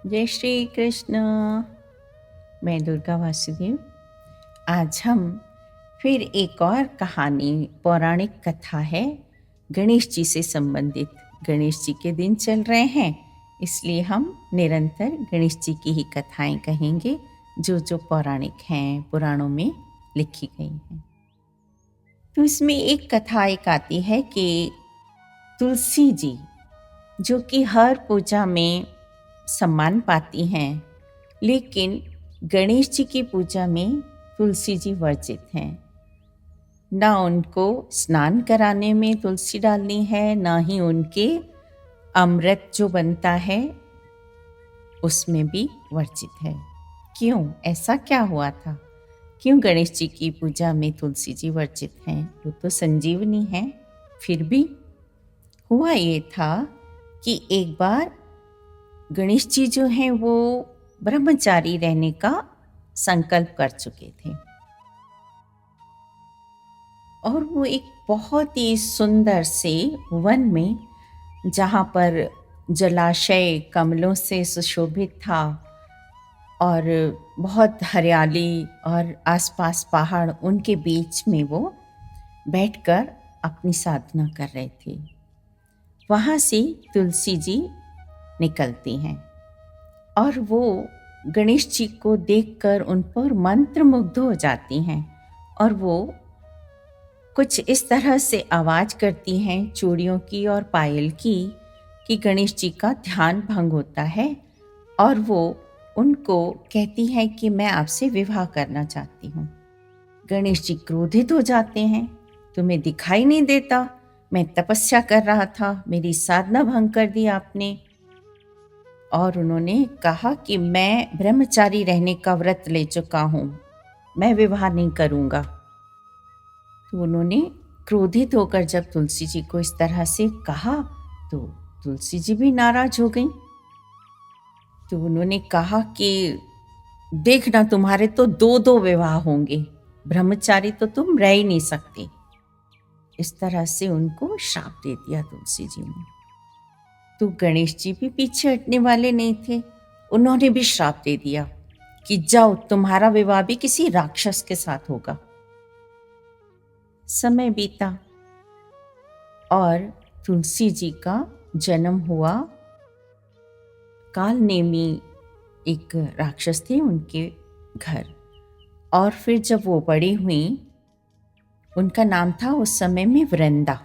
जय श्री कृष्ण। मैं दुर्गा वासुदेव। आज हम फिर एक और कहानी, पौराणिक कथा है गणेश जी से संबंधित। गणेश जी के दिन चल रहे हैं, इसलिए हम निरंतर गणेश जी की ही कथाएं कहेंगे जो जो पौराणिक हैं, पुराणों में लिखी गई हैं। तो इसमें एक कथा एक आती है कि तुलसी जी, जो कि हर पूजा में सम्मान पाती हैं, लेकिन गणेश जी की पूजा में तुलसी जी वर्जित हैं। ना उनको स्नान कराने में तुलसी डालनी है, ना ही उनके अमृत जो बनता है उसमें भी वर्जित है। क्यों? ऐसा क्या हुआ था? क्यों गणेश जी की पूजा में तुलसी जी वर्जित हैं? वो तो संजीवनी है। फिर भी हुआ ये था कि एक बार गणेश जी जो हैं वो ब्रह्मचारी रहने का संकल्प कर चुके थे और वो एक बहुत ही सुंदर से वन में, जहाँ पर जलाशय कमलों से सुशोभित था और बहुत हरियाली और आसपास पहाड़, उनके बीच में वो बैठकर अपनी साधना कर रहे थे। वहाँ से तुलसी जी निकलती हैं और वो गणेश जी को देखकर उन पर मंत्रमुग्ध हो जाती हैं और वो कुछ इस तरह से आवाज करती हैं चूड़ियों की और पायल की कि गणेश जी का ध्यान भंग होता है और वो उनको कहती हैं कि मैं आपसे विवाह करना चाहती हूँ। गणेश जी क्रोधित हो जाते हैं, तुम्हें दिखाई नहीं देता, मैं तपस्या कर रहा था, मेरी साधना भंग कर दी आपने। और उन्होंने कहा कि मैं ब्रह्मचारी रहने का व्रत ले चुका हूँ, मैं विवाह नहीं करूँगा। तो उन्होंने क्रोधित होकर जब तुलसी जी को इस तरह से कहा तो तुलसी जी भी नाराज हो गई। तो उन्होंने कहा कि देखना, तुम्हारे तो दो दो विवाह होंगे, ब्रह्मचारी तो तुम रह ही नहीं सकते। इस तरह से उनको श्राप दे दिया तुलसी जी ने। तो गणेश जी भी पीछे हटने वाले नहीं थे, उन्होंने भी श्राप दे दिया कि जाओ, तुम्हारा विवाह भी किसी राक्षस के साथ होगा। समय बीता और तुलसी जी का जन्म हुआ। काल नेमी एक राक्षस थे उनके घर, और फिर जब वो बड़ी हुई, उनका नाम था उस समय में वृंदा।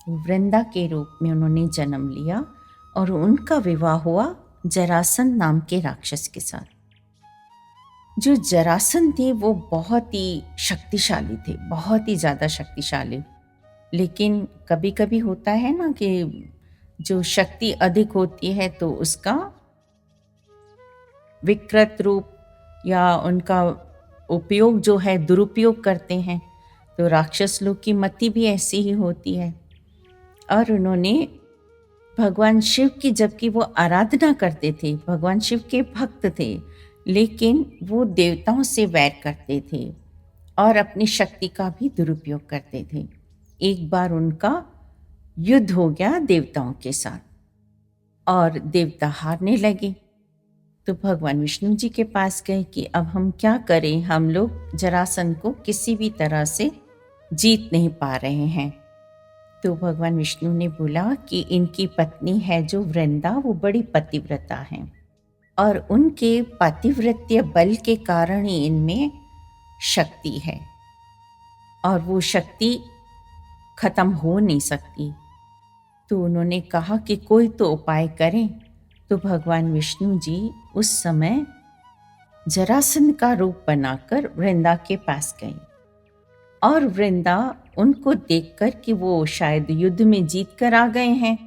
वृंदा के रूप में उन्होंने जन्म लिया और उनका विवाह हुआ जरासंध नाम के राक्षस के साथ। जो जरासंध थे वो बहुत ही शक्तिशाली थे, बहुत ही ज़्यादा शक्तिशाली। लेकिन कभी कभी होता है ना कि जो शक्ति अधिक होती है तो उसका विकृत रूप या उनका उपयोग जो है दुरुपयोग करते हैं। तो राक्षस लोग की मति भी ऐसी ही होती है। और उन्होंने भगवान शिव की, जबकि वो आराधना करते थे, भगवान शिव के भक्त थे, लेकिन वो देवताओं से वैर करते थे और अपनी शक्ति का भी दुरुपयोग करते थे। एक बार उनका युद्ध हो गया देवताओं के साथ और देवता हारने लगे। तो भगवान विष्णु जी के पास गए कि अब हम क्या करें, हम लोग जरासंध को किसी भी तरह से जीत नहीं पा रहे हैं। तो भगवान विष्णु ने बोला कि इनकी पत्नी है जो वृंदा, वो बड़ी पतिव्रता है और उनके पतिव्रत्य बल के कारण ही इनमें शक्ति है और वो शक्ति खत्म हो नहीं सकती। तो उन्होंने कहा कि कोई तो उपाय करें। तो भगवान विष्णु जी उस समय जरासंध का रूप बनाकर वृंदा के पास गए और वृंदा उनको देखकर कि वो शायद युद्ध में जीत कर आ गए हैं,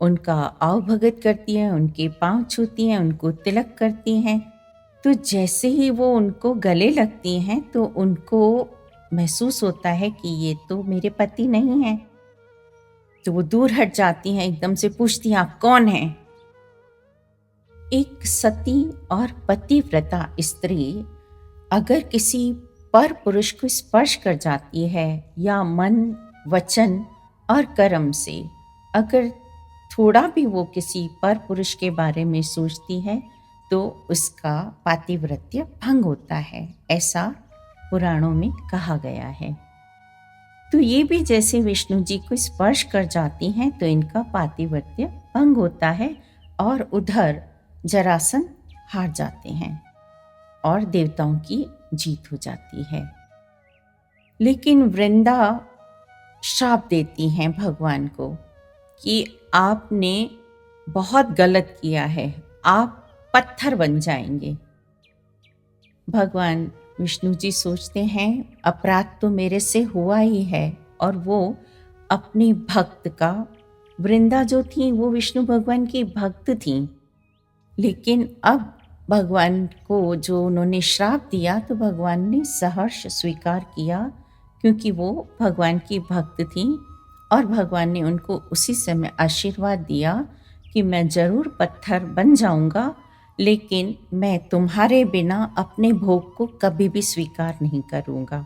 उनका आवभगत करती हैं, उनके पांव छूती हैं, उनको तिलक करती हैं। तो जैसे ही वो उनको गले लगती हैं तो उनको महसूस होता है कि ये तो मेरे पति नहीं हैं। तो वो दूर हट जाती हैं, एकदम से पूछती हैं आप कौन हैं। एक सती और पतिव्रता स्त्री अगर किसी पर पुरुष को स्पर्श कर जाती है या मन, वचन और कर्म से अगर थोड़ा भी वो किसी पर पुरुष के बारे में सोचती है तो उसका पातिव्रत्य भंग होता है, ऐसा पुराणों में कहा गया है। तो ये भी जैसे विष्णु जी को स्पर्श कर जाती हैं तो इनका पातिव्रत्य भंग होता है और उधर जरासंध हार जाते हैं और देवताओं की जीत हो जाती है। लेकिन वृंदा श्राप देती हैं भगवान को कि आपने बहुत गलत किया है, आप पत्थर बन जाएंगे। भगवान विष्णु जी सोचते हैं अपराध तो मेरे से हुआ ही है, और वो अपने भक्त का, वृंदा जो थी वो विष्णु भगवान की भक्त थी, लेकिन अब भगवान को जो उन्होंने श्राप दिया तो भगवान ने सहर्ष स्वीकार किया, क्योंकि वो भगवान की भक्त थी और भगवान ने उनको उसी समय आशीर्वाद दिया कि मैं जरूर पत्थर बन जाऊंगा, लेकिन मैं तुम्हारे बिना अपने भोग को कभी भी स्वीकार नहीं करूंगा।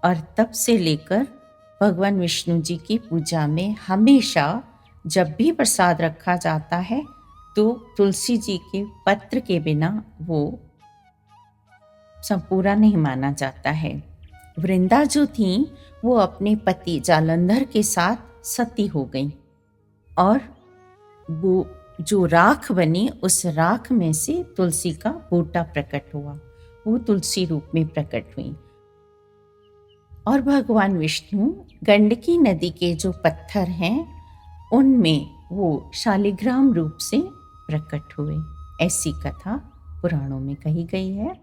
और तब से लेकर भगवान विष्णु जी की पूजा में हमेशा जब भी प्रसाद रखा जाता है तो तुलसी जी के पत्र के बिना वो संपूर्ण नहीं माना जाता है। वृंदा जो थी वो अपने पति जालंधर के साथ सती हो गई और वो जो राख बनी उस राख में से तुलसी का बूटा प्रकट हुआ, वो तुलसी रूप में प्रकट हुई। और भगवान विष्णु गंडकी नदी के जो पत्थर हैं उनमें वो शालिग्राम रूप से प्रकट हुए, ऐसी कथा पुराणों में कही गई है।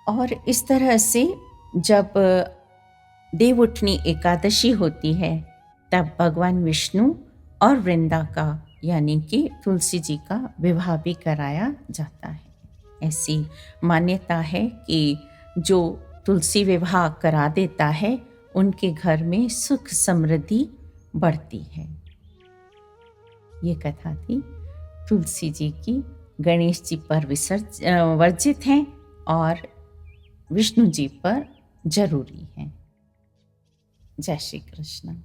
और इस तरह से जब देवउठनी एकादशी होती है तब भगवान विष्णु और वृंदा का यानी कि तुलसी जी का विवाह भी कराया जाता है। ऐसी मान्यता है कि जो तुलसी विवाह करा देता है उनके घर में सुख समृद्धि बढ़ती है। ये कथा थी तुलसी जी की, गणेश जी पर वर्जित हैं और विष्णु जी पर जरूरी है। जय श्री कृष्ण।